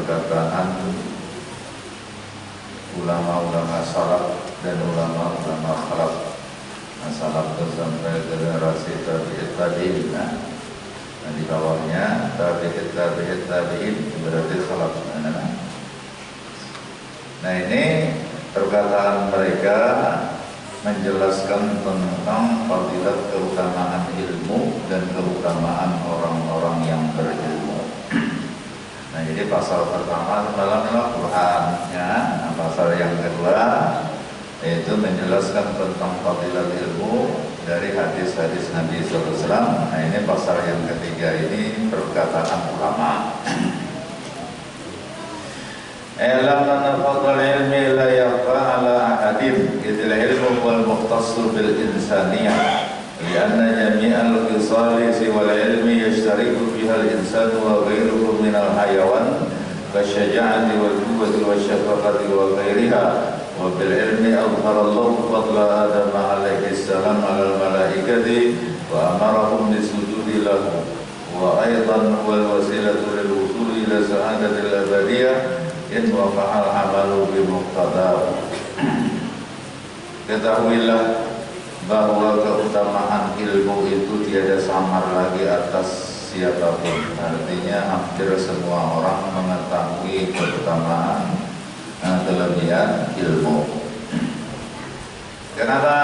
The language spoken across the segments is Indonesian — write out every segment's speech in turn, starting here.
perkataan ulama-ulama salaf dan ulama-ulama khalaf. Salaf itu sampai generasi tabi'in. Nah, di bawahnya tabi'in berarti khalaf. Nah, ini perkataan mereka menjelaskan tentang fadilat keutamaan ilmu dan keutamaan orang-orang yang berilmu. Nah, jadi pasal pertama dalam Al-Quran, ya. Nah, pasal yang kedua yaitu menjelaskan tentang fadilat ilmu dari hadis-hadis Nabi SAW. Nah, ini pasal yang ketiga, ini perkataan ulama. Alam anna fadl ilmi la yakhfa ala ahadin, idil ilmu wal mukhtassu bil insaniyah, lianna jami'al qisali siwal ilmi yashtariku fiha al insanu wa ghairuhu min al hayawan kasyaja'ati wal quwwati wasyafaqati wa ghairiha. Wa bil ilmi adhara Allahu fadla Adam alaihi salam ala al malaikati wa amarahum bisujudi lahu, wa aidan wal wasilatu lil wusul ila sa'adatil abadiyah in waqa'al amalu bimuqtadahu. Ketahuilah bahwa keutamaan ilmu itu tiada samar lagi atas siapapun. Artinya hampir semua orang mengetahui keutamaan kelebihan ilmu. Kenapa?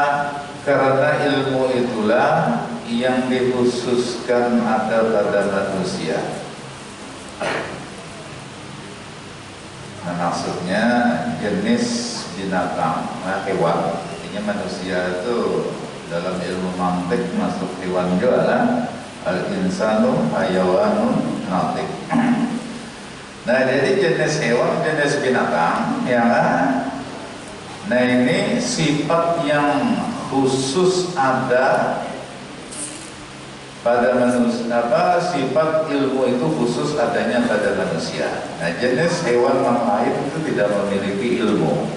Karena ilmu itulah yang dikhususkan ada pada manusia. Nah, maksudnya jenis binatang, hewan. Artinya manusia itu dalam ilmu mantik masuk hewan juga, al-insanu hayawanun natik. Nah, jadi jenis hewan, jenis binatang, ya. Nah, ini sifat yang khusus ada pada manusia, sifat ilmu itu khusus adanya pada manusia. Nah, jenis hewan yang lain itu tidak memiliki ilmu.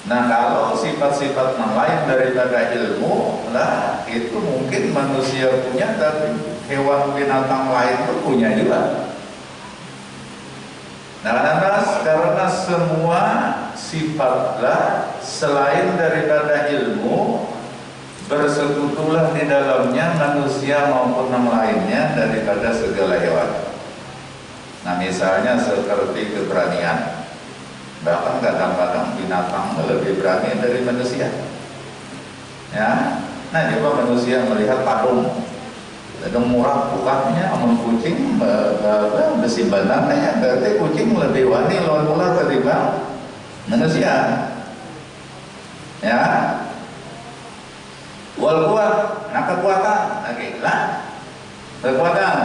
Nah, kalau sifat-sifat yang lain daripada ilmu, lah itu mungkin manusia punya, tapi hewan binatang lain itu punya juga. Nah, karena semua sifatlah selain daripada ilmu, bersekutulah di dalamnya manusia maupun yang lainnya daripada segala hewan. Nah, misalnya seperti keberanian, bahkan kadang-kadang binatang lebih berani dari manusia, ya. Nah, coba manusia melihat padung murah bukannya, amun kucing besi banannya, berarti kucing lebih wani lawan ular ketimbang manusia, ya. Wal kuat, nah kekuatan, kekuatan.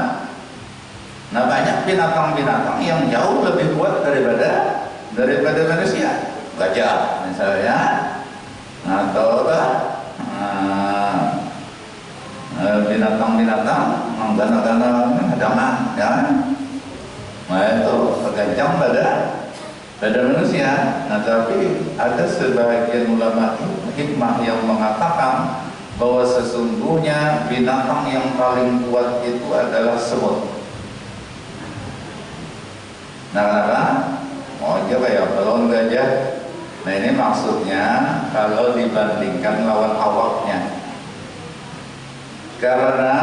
Nah, banyak binatang-binatang yang jauh lebih kuat daripada manusia. Gajah misalnya, atau binatang-binatang gana-gana hadangan, ya. Nah, itu tergantung pada manusia. Nah, tapi ada sebagian ulama hikmah yang mengatakan bahwa sesungguhnya binatang yang paling kuat itu adalah semut. Nah, kenapa? Oh, coba ya, balon gajah. Nah, ini maksudnya kalau dibandingkan lawan awaknya. Karena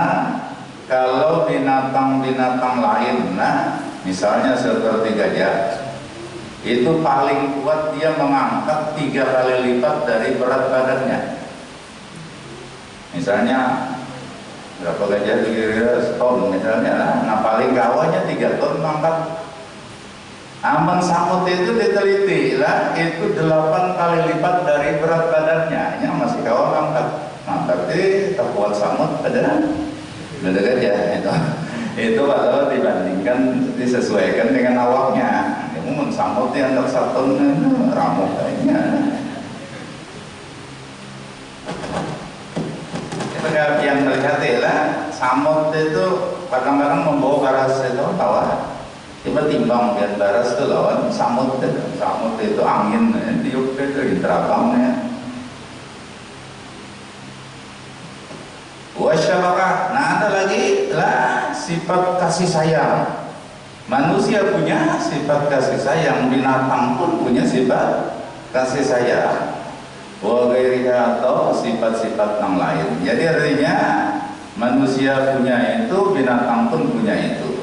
kalau binatang-binatang lain, nah misalnya seperti gajah, itu paling kuat dia mengangkat 3 kali lipat dari berat badannya. Misalnya berapa gajah kira-kira ton misalnya, nah paling kawanya 3 ton mengangkat. Aman samut itu diteliti lah, itu 8 kali lipat dari berat badannya, yang masih kawan mengangkat. Nah, berarti terkuat samut pada gajah itu kalau dibandingkan disesuaikan dengan awaknya. Mungkin samut yang untuk 1 ton ramuk kayaknya. Itu yang melihat lah, samut itu kadang-kadang membawa baras itu tawa. Coba timbang biar baras itu lawan samut itu angin, tiup itu terabangnya. Wasyafaqah. Nah, ada lagi lah sifat kasih sayang. Manusia punya sifat kasih sayang, binatang pun punya sifat kasih sayang. Wa ghairiha, atau sifat-sifat yang lain. Jadi artinya manusia punya itu, binatang pun punya itu.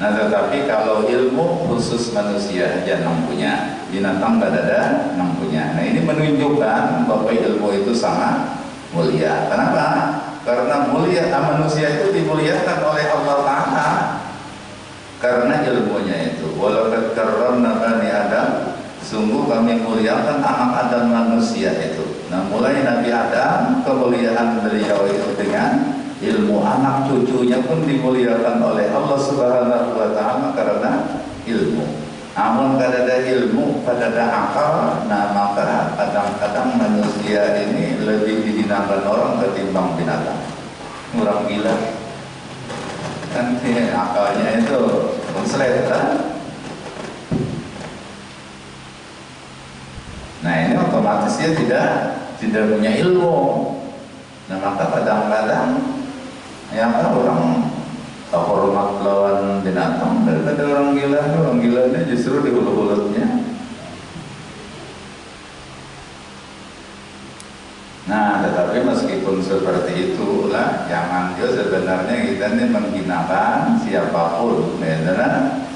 Nah, tetapi kalau ilmu khusus manusia aja yang punya, binatang nggak ada yang punya. Nah, ini menunjukkan bahwa ilmu itu sangat mulia. Kenapa? Karena mulia, manusia itu dimuliakan oleh Allah Ta'ala karena ilmunya itu. Walaqad karramna bani Adam, sungguh kami muliakan anak Adam manusia itu. Nah, mulai Nabi Adam, kemuliaan beliau itu dengan ilmu, anak cucunya pun dimuliakan oleh Allah Subhanahu wa Ta'ala karena ilmu. Namun kada ada ilmu, kada ada akal, nah maka kadang-kadang manusia ini lebih dihinakan orang ketimbang binatang. Orang gila kan akalnya itu konslet kan. Nah, ini otomatis dia tidak punya ilmu. Nah, maka kadang-kadang yang orang tak hormat lawan binatang daripada orang gilanya justru di hulu-hulutnya. Nah, tetapi meskipun seperti itulah, jangan juga sebenarnya kita ini menghinakan siapapun, ya kan?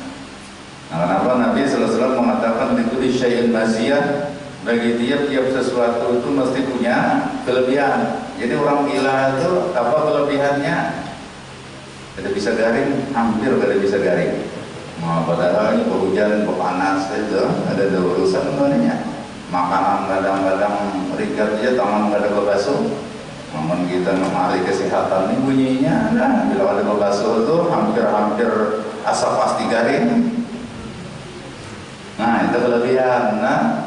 Nah, kenapa Nabi sallallahu alaihi wasallam mengatakan itu di syai'in maziyah, bagi tiap-tiap sesuatu itu mesti punya kelebihan. Jadi orang gila itu apa kelebihannya? Tidak bisa garing, hampir tidak bisa garing. Nah, padahal ini hujan, panas itu ada urusan sebenarnya. Makanan kadang-kadang rigat aja, tangan nggak ada bebasuh. Namun kita mengalih kesehatan ini bunyinya, nah bila ada bebasuh itu hampir asap pasti garing. Nah, itu kelebihan. Nah,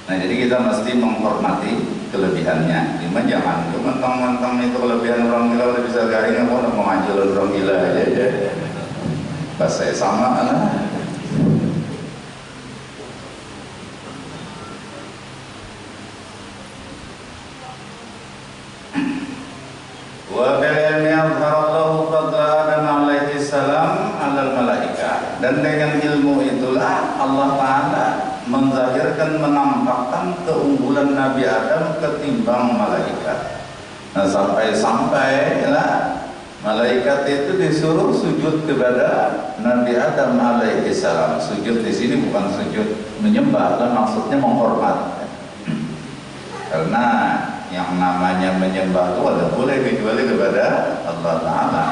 jadi kita mesti menghormati kelebihannya. Cuma jangan mentang-mentang itu kelebihan orang gila udah bisa garing, aku mau mengajulan orang gila aja. Pas saya sama lah. Wa bil'ilmi azharallahu fadla Adam alaihi salam alal malaika. Dan dengan ilmu itulah Allah Ta'ala menzahirkan, menampakkan keunggulan Nabi Adam ketimbang malaikat. Nah, sampai lah malaikat itu disuruh sujud kepada Nabi Adam alaihi salam. Sujud di sini bukan sujud menyembah, kan maksudnya menghormat. Karena yang namanya menyembah itu ada boleh kecuali kepada Allah Ta'ala.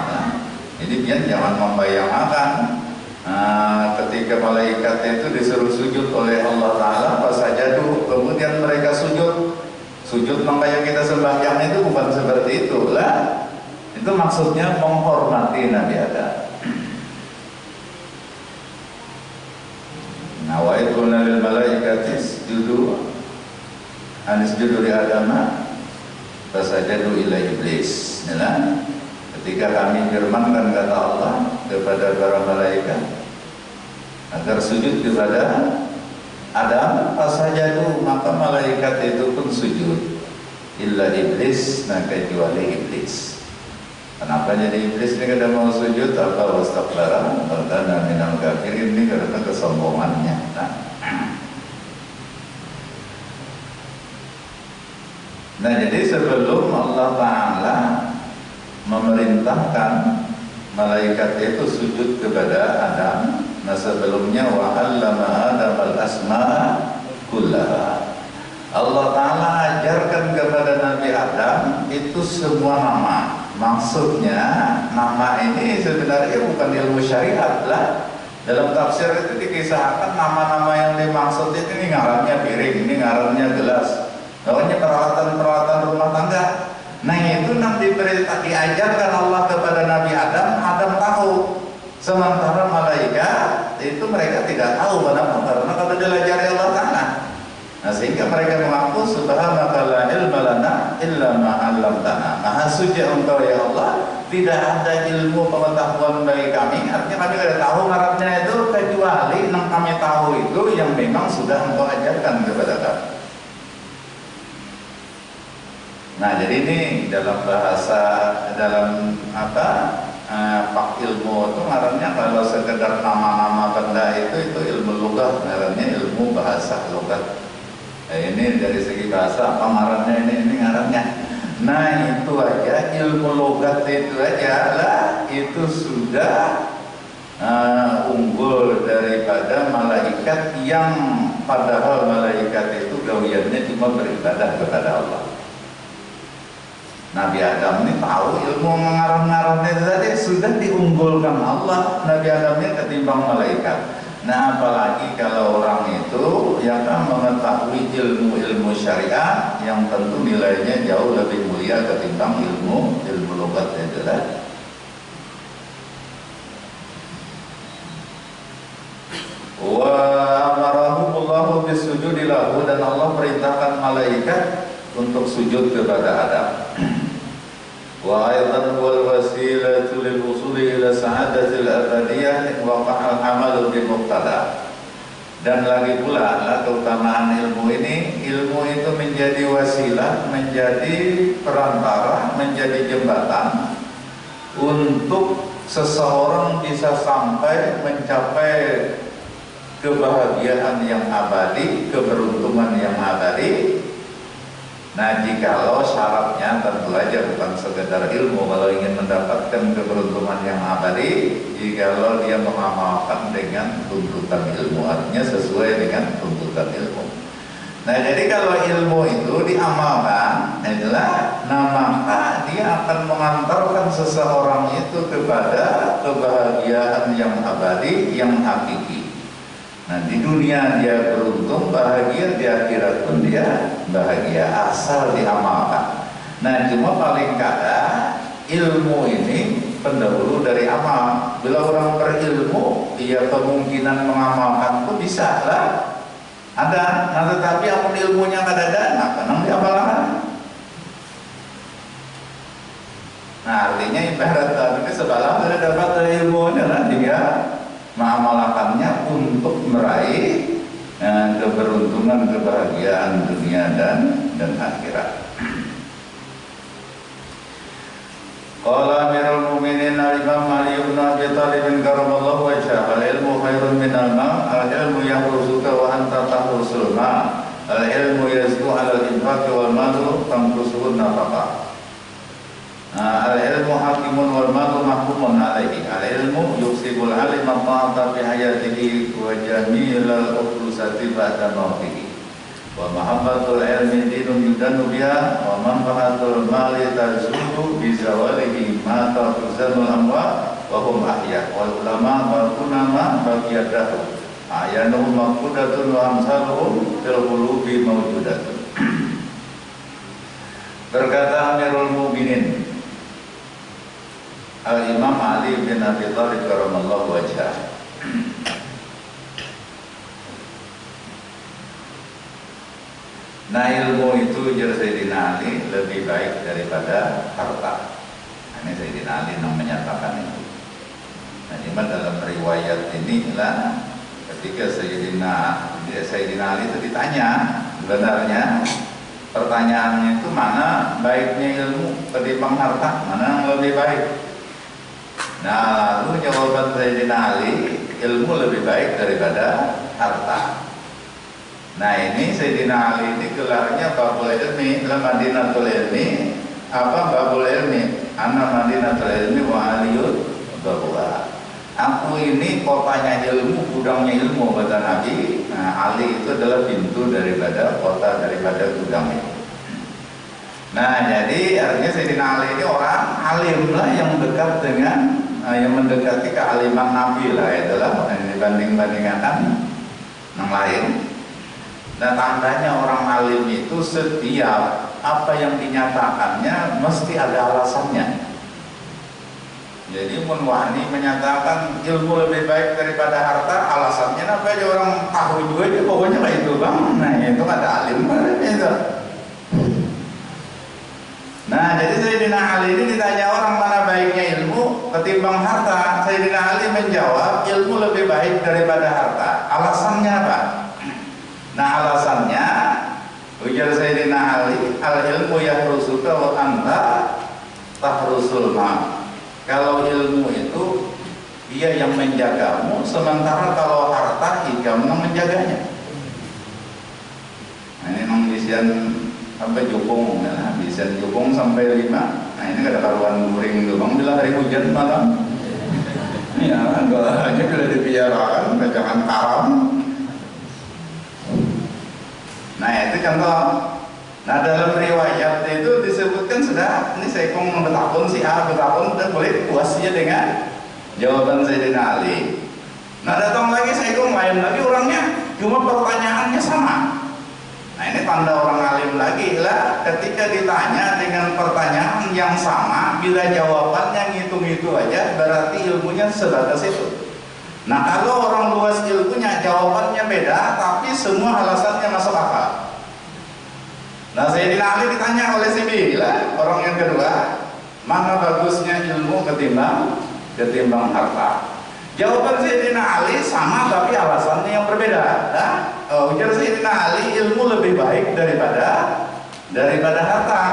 Jadi dia jangan membayangkan ketika malaikat itu disuruh sujud oleh Allah Ta'ala fasajadu, kemudian mereka sujud maka yang kita sembahyang itu bukan seperti itu lah. Itu maksudnya menghormati Nabi Adam. Nah, wa idhuna lil malaikati isjudu anisjudu li adama fasajadu ila iblis. Nah, ketika kami firmankan kata Allah kepada para malaikat agar sujud kepada Adam, fasajadu, maka malaikat itu pun sujud. Illa iblis, nah kecuali iblis. Kenapa jadi iblis ini kada mau sujud? Apa wastakbara karena minal kafirin, ini karena kesombongannya. Nah, jadi sebelum Allah Ta'ala memerintahkan malaikat itu sujud kepada Adam, nah sebelumnya wa 'allama Adam al-asma'a kullaha. Allah Ta'ala ajarkan kepada Nabi Adam itu semua nama. Maksudnya nama ini sebenarnya bukan ilmu syariat lah. Dalam tafsir itu dikisahkan nama-nama yang dimaksud ini ngarannya piring, ini ngarannya gelas, namanya peralatan-peralatan rumah tangga. Nah, itu nanti diajarkan Allah kepada Nabi Adam, Adam tahu. Sementara malaikat itu mereka tidak tahu. Kenapa? Karena kalau diajari Allah Ta'ala. Nah, sehingga mereka mengaku subhanaka la ilma lana illa ma 'allamtana. Maha suci Engkau ya Allah, tidak ada ilmu pengetahuan bagi kami. Artinya kami tidak tahu ngarannya itu kecuali yang kami tahu itu yang memang sudah Engkau ajarkan kepada kami. Nah, jadi ini dalam bahasa, dalam sekedar nama-nama benda itu ilmu lugah, ngarannya ilmu bahasa lugah. Ini dari segi bahasa apa ngarannya, ini ngarannya. Nah itu aja ilmu logat itu aja lah, itu sudah unggul daripada malaikat yang padahal malaikat itu gawiannya cuma beribadah kepada Allah. Nabi Adam ini tahu ilmu mengarang-ngarangnya itu tadi sudah diunggulkan Allah Nabi Adamnya ketimbang malaikat. Nah apalagi kalau orang itu yang kan mengetahui ilmu-ilmu syariat yang tentu nilainya jauh lebih mulia ketimbang ilmu logat itu tadi. Wa amarahumullahu bisujudi lahu, dan Allah perintahkan malaikat untuk sujud kepada Adam. Wa aidan wal wasilatu lil wusuli ila sa'adatil abadiyah wa qa'al amalu bi muqtada. Dan lagi pula keutamaan ilmu ini, ilmu itu menjadi wasilah, menjadi perantara, menjadi jembatan untuk seseorang bisa sampai mencapai kebahagiaan yang abadi, keberuntungan yang abadi. Nah jikalau syaratnya tentu aja bukan sekedar ilmu, kalau ingin mendapatkan keberuntungan yang abadi, jikalau dia mengamalkan dengan tuntutan ilmu, artinya sesuai dengan tuntutan ilmu. Nah jadi kalau ilmu itu diamalkan, itulah, nah maka dia akan mengantarkan seseorang itu kepada kebahagiaan yang abadi, yang hakiki. Nah di dunia dia beruntung, bahagia, di akhirat pun dia bahagia asal diamalkan. Nah cuma paling kadang ilmu ini pendahulu dari amal. Bila orang berilmu, dia kemungkinan mengamalkan pun bisa lah, ada. Nah tetapi amun ilmunya nggak ada, nah kenang diamalkan. Nah artinya ibarat tadi sebalang sudah dapat ilmunya lah, dia mengamalkannya untuk meraih keberuntungan, kebahagiaan dunia dan akhirat. Qala amirul mu'minin al-imam Ali ibn Abi Thalib karamallahu wajhah, al-ilmu khairun minal ma', al-ilmu yahrusuka wa anta tahrusul ma', al-ilmu yazdu ala al-infaq wal malu tamkusuhun nafaqah. Al-ilmu hakimun wal malu mahkumun alaihi. Al-ilmu yuksibul alim ta'ata fi hayatihi wa jamilal ukhlusati ba'da mautihi. Wa mahabbatul ilmi dinun yudanu biha, wa manfahatul mali tazulu bi zawalihi ma tafuzanul amwa wa hum ahya. Wal ulama wal kunama baqiyadahu ayanuhum maqbudatun wa amsaluhum fil qulubi mawjudatun. Berkata Amirul Mukminin Al-Imam Ali bin Abi Thalib karamallahu wajhah, nah ilmu itu jar Sayyidina Ali lebih baik daripada harta. Ini Sayyidina Ali yang menyatakan itu. Nah cuma dalam riwayat ini lah, ketika Sayyidina Ali itu ditanya, sebenarnya pertanyaannya itu mana baiknya ilmu ketimbang harta, mana yang lebih baik? Nah lalu jawaban Sayyidina Ali, ilmu lebih baik daripada harta. Nah ini Sayyidina Ali ini gelarnya babul ilmi, la madinatul ilmi, apa babul ilmi, ana madinatul ilmi wa aliyut babuha. Aku ini kotanya ilmu, gudangnya ilmu, kata Nabi. Nah Ali itu adalah pintu daripada kota, daripada gudang itu. Nah jadi artinya Sayyidina Ali ini orang alim lah, yang dekat dengan yang mendekati kealiman Nabi lah, itulah dibanding-bandingkan yang lain. Nah tandanya orang alim itu setiap apa yang dinyatakannya mesti ada alasannya. Jadi Munwani menyatakan ilmu lebih baik daripada harta, alasannya apa aja orang tahu juga, dia pokoknya kayak itu bang. Nah itu ada alim itu. Nah jadi Sayyidina Ali ini ditanya orang mana baiknya ilmu ketimbang harta, Sayyidina Ali menjawab ilmu lebih baik daripada harta. Alasannya apa? Nah alasannya ujar Sayyidina Ali, al-ilmu yahrusuka wa anta tahrusul ma'. Kalau ilmu itu dia yang menjagamu, sementara kalau harta kamu yang menjaganya. Nah, ini memang isian apa jukung, nah, isian jukung sampai 5. Nah ini ada karuan guring doang, bila hari hujan malam. Ya, kalau hanya bila dipiarakan, jangan karam. Nah itu contoh. Nah dalam riwayat itu disebutkan sudah, ini Saikong bertahun si A bertahun dan boleh puasnya dengan jawaban Sayyidina Ali. Nah datang lagi Saikong lain lagi orangnya, cuma pertanyaannya sama. Nah ini tanda orang alim lagi lah, ketika ditanya dengan pertanyaan yang sama, bila jawabannya ngitung-ngitung aja, berarti ilmunya sebatas itu. Nah kalau orang luas ilmunya jawabannya beda, tapi semua alasannya masuk akal. Nah Sayyidina Ali ditanya oleh si Bila, orang yang kedua, mana bagusnya ilmu ketimbang harta? Jawaban Sayyidina Ali sama tapi alasannya yang berbeda. Nah, ujar Sayyidina Ali, ilmu lebih baik daripada harta.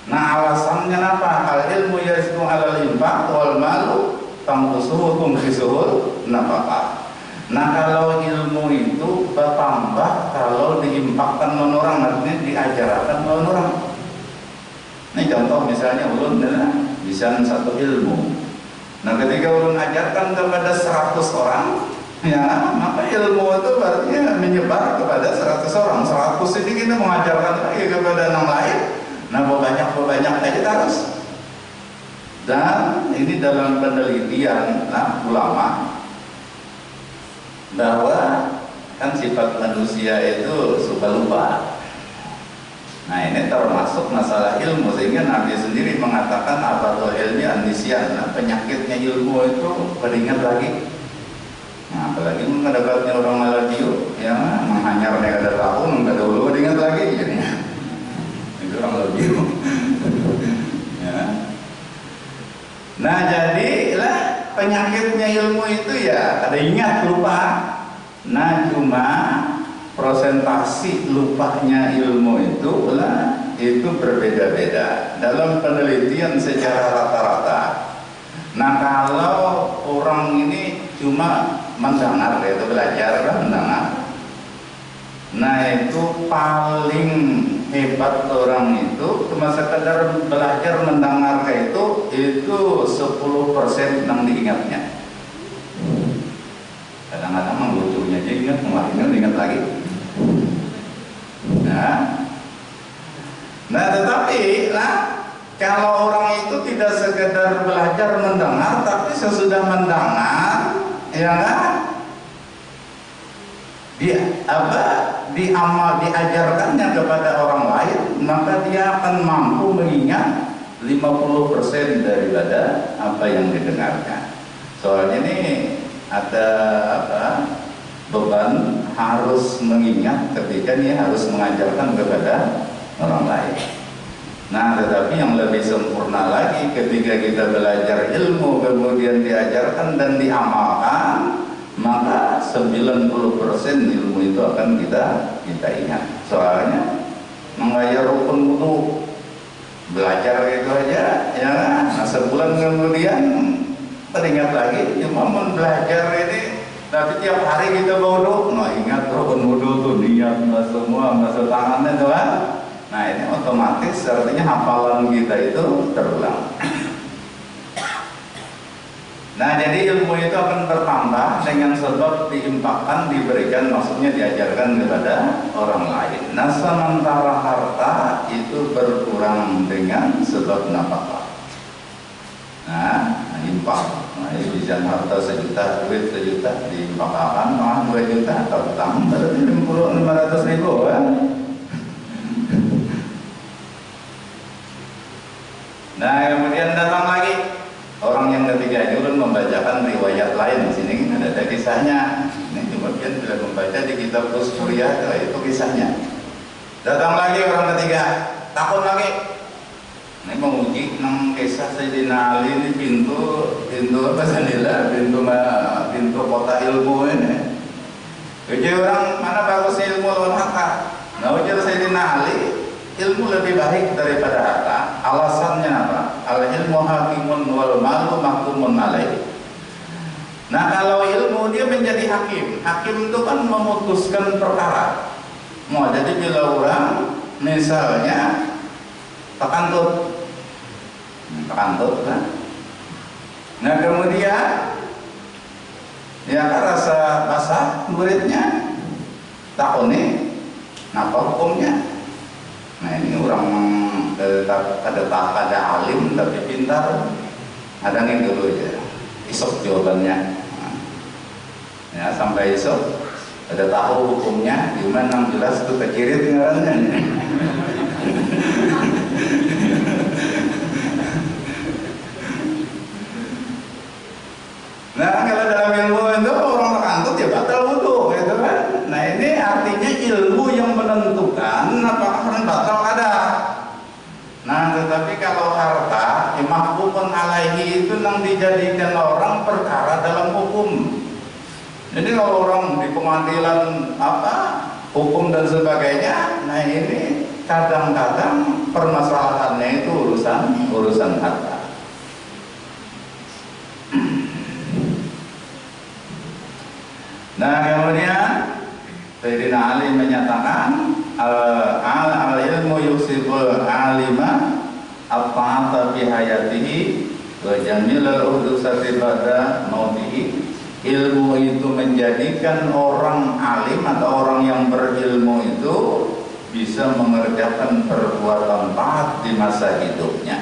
Nah alasannya apa? Al ilmu yasku alal infaq wal malu tangkusuhu tumkisuhul nafaqah. Nah kalau ilmu itu bertambah kalau diimpakkan oleh orang, artinya diajarkan oleh orang. Ini contoh misalnya ulun bisa satu ilmu. Nah ketika ulun ajarkan kepada 100 orang, ya maka ilmu itu berarti menyebar kepada 100 orang. 100 ini kita mengajarkan lagi kepada yang lain. Nah banyak aja terus. Dan ini dalam penelitian ulama, bahwa kan sifat manusia itu suka lupa. Nah ini termasuk masalah ilmu, sehingga Nabi sendiri mengatakan abatul ilmi an-nisyan. Nah, penyakitnya ilmu itu beringat lagi. Nah apalagi mendekatnya orang Malaysia yang menghanyarnya kada tahun, kada ulu beringat lagi jadinya. Itu orang Malaysia. Ya. Nah jadilah penyakitnya ilmu itu ya ada ingat lupa. Nah cuma prosentasi lupanya ilmu itu berbeda-beda dalam penelitian secara rata-rata. Nah kalau orang ini cuma mendengar, yaitu belajar mendengar, nah itu paling hebat orang itu cuma sekedar belajar mendengar itu 10% yang diingatnya. Kadang-kadang memang lucunya aja ingat, kemarin ingat lagi. Nah tetapi kalau orang itu tidak sekedar belajar mendengar, tapi sesudah mendengar, ya kan, diajarkannya kepada orang lain, maka dia akan mampu mengingat 50% daripada apa yang didengarnya. Soalnya ini ada beban harus mengingat ketika dia harus mengajarkan kepada orang lain. Nah tetapi yang lebih sempurna lagi ketika kita belajar ilmu kemudian diajarkan dan diamalkan, maka 90% ilmu itu akan kita ingat. Soalnya mengajar rukun wudu, belajar itu aja ya, nah sebulan kemudian teringat lagi. Cuma belajar ini tapi tiap hari kita wudu, nah ingat rukun wudu tuh, niat semua masuk tangannya tuh kan. Nah ini otomatis artinya hafalan kita itu terulang. Nah jadi ilmu itu akan bertambah dengan sebab diimpakkan, diberikan, maksudnya diajarkan kepada orang lain. Nah sementara harta itu berkurang dengan sebab nafkah. Nah impak, nah ini bisa harta 1 juta, duit 1 juta diimpakkan, nah 2 juta atau utang berarti 500 ribu kan. Nah kemudian datang lagi orang yang ketiga ini ulun membacakan riwayat lain di sini ada kisahnya. Ini kemudian bila membaca di kitab Usuliyah itu kisahnya. Datang lagi orang ketiga, takut lagi. Ini menguji nang kisah Sayyidina Ali ini pintu apa sanila, pintu kota ilmu ini. Uji orang mana bagus ilmu lawan harta. Nah ujar Sayyidina Ali, ilmu lebih baik daripada harta. Alasannya apa? Al ilmu hakimun wal malu mahkumun alaih. Nah kalau ilmu dia menjadi hakim. Hakim itu kan memutuskan perkara. Mau jadi bila orang misalnya takantut kan. Nah kemudian ya kan rasa basah muridnya takoni napa hukumnya. Nah ini orang ada alim tapi pintar, hadangin dulu ya isok jawabannya. Ya sampai esok ada tahu hukumnya gimana 16 itu kekirit ngarannya. Nah kalau dalam ilmu itu orang terkantut ya batal wudu gitu kan. Nah ini artinya ilmu yang menentukan apakah orang batal ada. Nah tetapi kalau harta mahkumun alaihi itu yang dijadikan orang perkara dalam hukum. Jadi kalau orang di pengadilan hukum dan sebagainya, nah ini kadang-kadang permasalahannya itu urusan harta. Nah kemudian Sayyidina Ali menyatakan al-ilmu yusibul alima at-ta'ata fi hayatihi wa jamilal uhdusati ba'da mautihi. Ilmu itu menjadikan orang alim atau orang yang berilmu itu bisa mengerjakan perbuatan taat di masa hidupnya.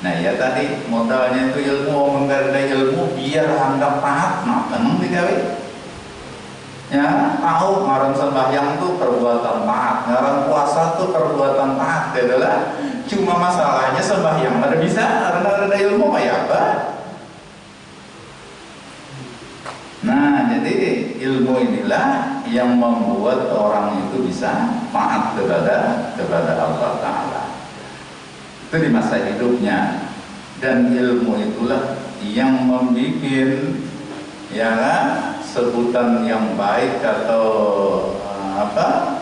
Nah ya tadi modalnya itu ilmu, menggarda ilmu biar anggap taat, nah tenang digawe. Ya tahu ngaran sembahyang itu perbuatan taat, ngaran puasa itu perbuatan taat, adalah cuma masalahnya sembahyang ada bisa karena ada ilmu kayak apa. Nah jadi ilmu inilah yang membuat orang itu bisa taat kepada Allah Ta'ala itu di masa hidupnya. Dan ilmu itulah yang membuat ya kan, sebutan yang baik atau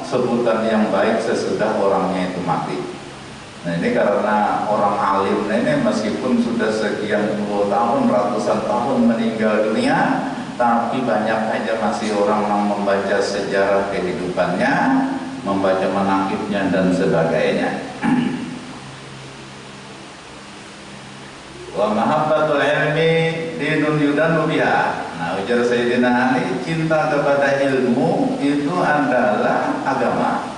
sebutan yang baik sesudah orangnya itu mati. Nah ini karena orang alim, nah ini meskipun sudah sekian puluh tahun, ratusan tahun meninggal dunia, tapi banyak aja masih orang yang membaca sejarah kehidupannya, membaca manaqibnya dan sebagainya. Wa mahabbatul ilmi dinun yudanu biha. Nah ujar Sayyidina Ali, cinta kepada ilmu itu adalah agama.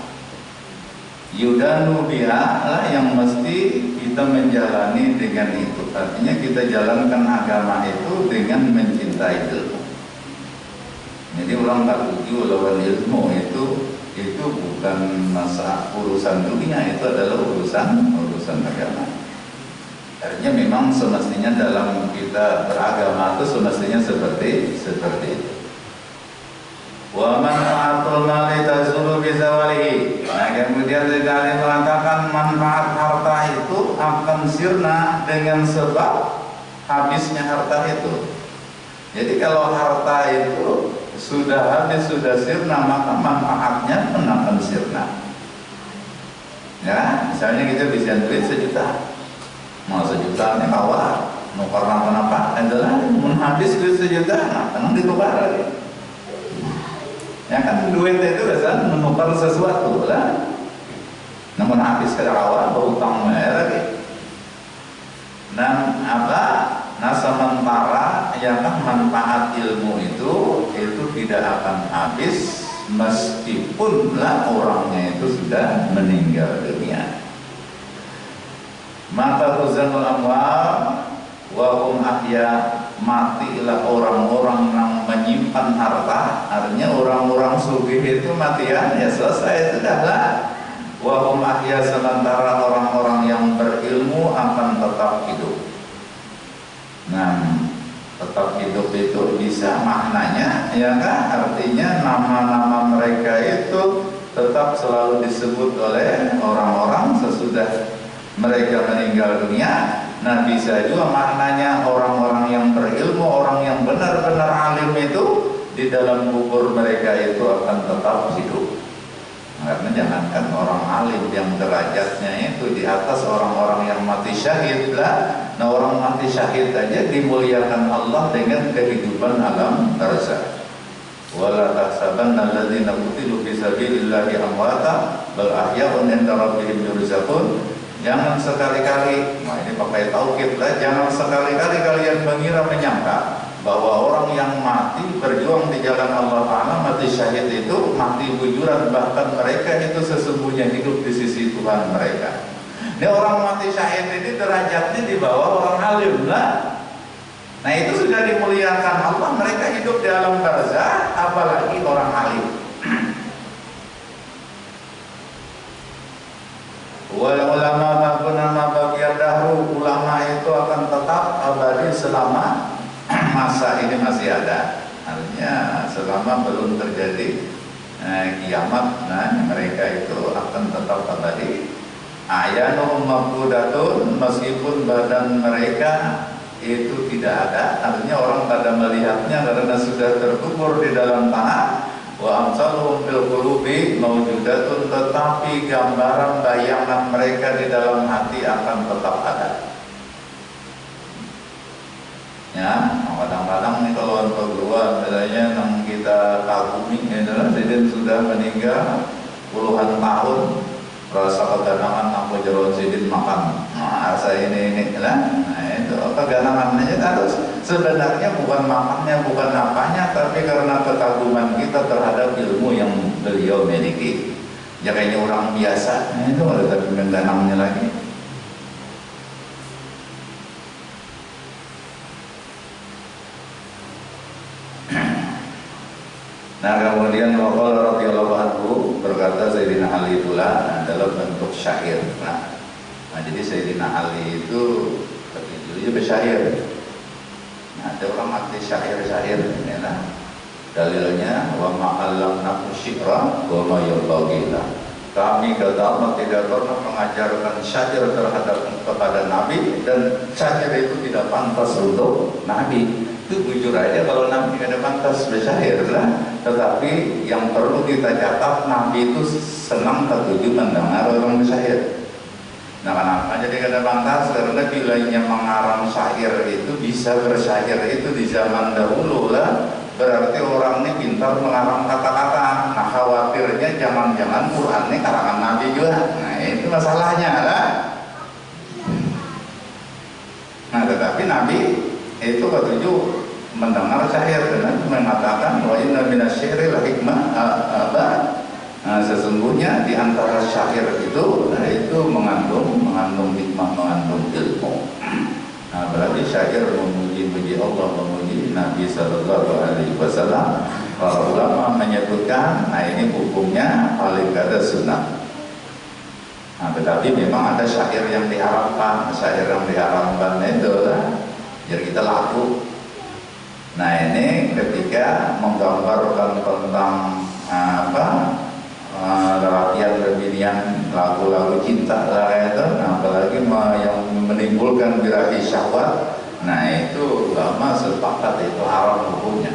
Yudanu biha lah yang mesti kita menjalani dengan itu. Artinya kita jalankan agama itu dengan mencintai ilmu. Jadi orang tak tuju lawan ilmu itu bukan masa urusan dunia, itu adalah urusan agama. Artinya memang semestinya dalam kita beragama itu semestinya seperti itu. Wa manfaatul mali tazulu bi zawalihi. Nah kemudian sekali mengatakan manfaat harta itu akan sirna dengan sebab habisnya harta itu. Jadi kalau harta itu sudah habis, sudah sirna, maka manfaatnya pun akan sirna. Ya, misalnya kita bisa duit 1 juta, mau 1 juta ini kawal, nukar apa adalah habis duit 1 juta, nah tenang ditukar lagi. Ya kan duit itu biasa menukar sesuatu lah. Namun habis ke awal berutang bayar lagi. Dan Nah sementara yang manfaat ilmu itu tidak akan habis meskipun lah orangnya itu sudah meninggal dunia. Mata tuzanul amwal wa hum ahya, matilah orang-orang yang menyimpan harta. Artinya orang-orang sugih itu matian ya selesai sudahlah. Wa hum ahya, sementara orang-orang yang berilmu akan tetap hidup. Nah, tetap hidup itu bisa maknanya ya kan, artinya nama-nama mereka itu tetap selalu disebut oleh orang-orang sesudah mereka meninggal dunia. Nah bisa juga maknanya orang-orang yang berilmu, orang yang benar-benar alim itu di dalam kubur mereka itu akan tetap hidup. Karena jangankan orang alim yang derajatnya itu di atas orang-orang yang mati syahid lah. Nah, orang mati syahid aja dimuliakan Allah dengan kehidupan alam barzakh. Wala tahsabanna alladziina qutilu fi sabilillahi amwata bal ahya'un 'inda rabbihim yurzaqun. Jangan sekali-kali, nah ini pakai taukid lah, jangan sekali-kali kalian menyangka bahwa orang yang mati berjuang di jalan Allah Ta'ala, mati syahid itu mati bujuran, bahkan mereka itu sesungguhnya hidup di sisi Tuhan mereka. Ini orang mati syahid ini derajatnya di bawah orang alim lah. Nah itu sudah dimuliakan Allah, mereka hidup di alam barzakh, apalagi orang alim. Wal ulama makuna bagian dahru, ulama itu akan tetap abadi selama masa ini masih ada. Artinya selama belum terjadi kiamat, nah mereka itu akan tetap abadi. Ayanuhum mabdudatun, meskipun badan mereka itu tidak ada, artinya orang pada melihatnya karena sudah terkubur di dalam tanah. Wa amsaluhum fil qulubi mawjudatun, tetapi gambaran bayangan mereka di dalam hati akan tetap ada. Ya, kadang-kadang nih kalau untuk keluar, misalnya yang kita kagumi adalah Sidin sudah meninggal puluhan tahun, rasa keganangan aku jeron Sidin makan, nah saya ini lah, nah itu keganangan aja harus. Sebenarnya bukan makannya, bukan apanya, tapi karena kekaguman kita terhadap ilmu yang beliau miliki. Ya kayaknya orang biasa, nah itu ada tapi mengganangnya lagi. Nah kemudian Waqala radhiyallahu anhu berkata Sayyidina Ali pula dalam bentuk syair. Nah jadi Sayyidina Ali itu ketujuhnya bersyair. Ada orang mati syair-syair ya lah. Dalilnya wa ma'allamna syi'ra wa ma yabghila. Kami kata Allah tidak pernah mengajarkan syair terhadap kepada Nabi, dan syair itu tidak pantas untuk Nabi. Itu jujur aja kalau Nabi tidak pantas bersyair lah. Tetapi yang perlu kita catat, Nabi itu senang ketujuh mendengar orang bersyair. Nah kenapa jadi kada pantas? Karena bilanya mengarang syair itu bisa bersyair itu di zaman dahulu lah, berarti orang ini pintar mengarang kata-kata. Nah khawatirnya jangan-jangan Quran ini karangan Nabi juga. Nah itu masalahnya lah. Nah tetapi Nabi itu ketujuh mendengar syair dengan mengatakan wa inna minasyairi la hikmah Nah, sesungguhnya di antara syair itu mengandung hikmah, mengandung ilmu. Nah, berarti syair memuji Allah, memuji Nabi Sallallahu Alaihi Wasallam. Para ulama menyebutkan, nah ini hukumnya paling kada sunnah. Nah, tetapi memang ada syair yang diharapkan, itu lah, biar kita laku. Nah ini ketika menggambarkan tentang latihan kebinian, lagu-lagu cinta lah itu, nah, apalagi yang menimbulkan birahi syahwat, nah itu ulama sepakat itu haram hukumnya.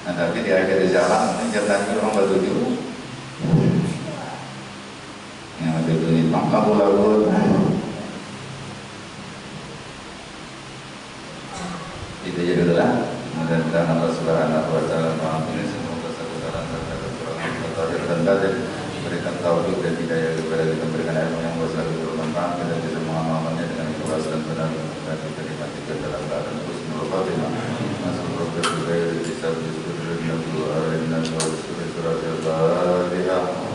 Nah tapi di akhir zaman ini jangan orang bertujuh yang bertujuh ini lagu-lagu itu jadi dulu lah. Mudah-mudahan Allah Subhanahu Wa Taala mengampuni semua kesalahan serta kekurangan zahir dan batin, berikan taufik dan hidayah kepada kita, berikan ilmu yang selalu bermanfaat, dan bisa mengamalkannya dengan ikhlas dan benar, dan kita dimatikan dalam keadaan husnul khatimah. Masuk progres budaya di kisah disebut dengan doa dan surat al-Fatihah.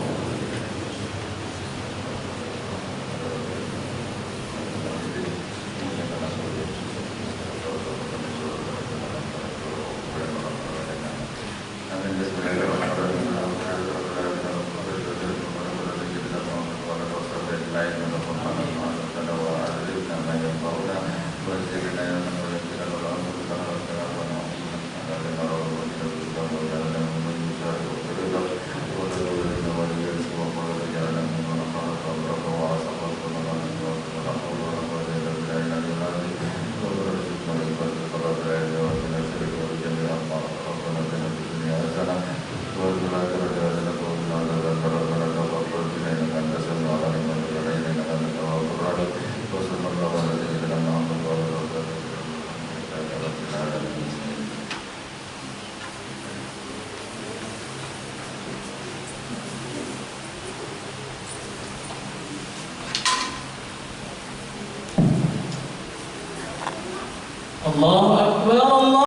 الله أكبر الله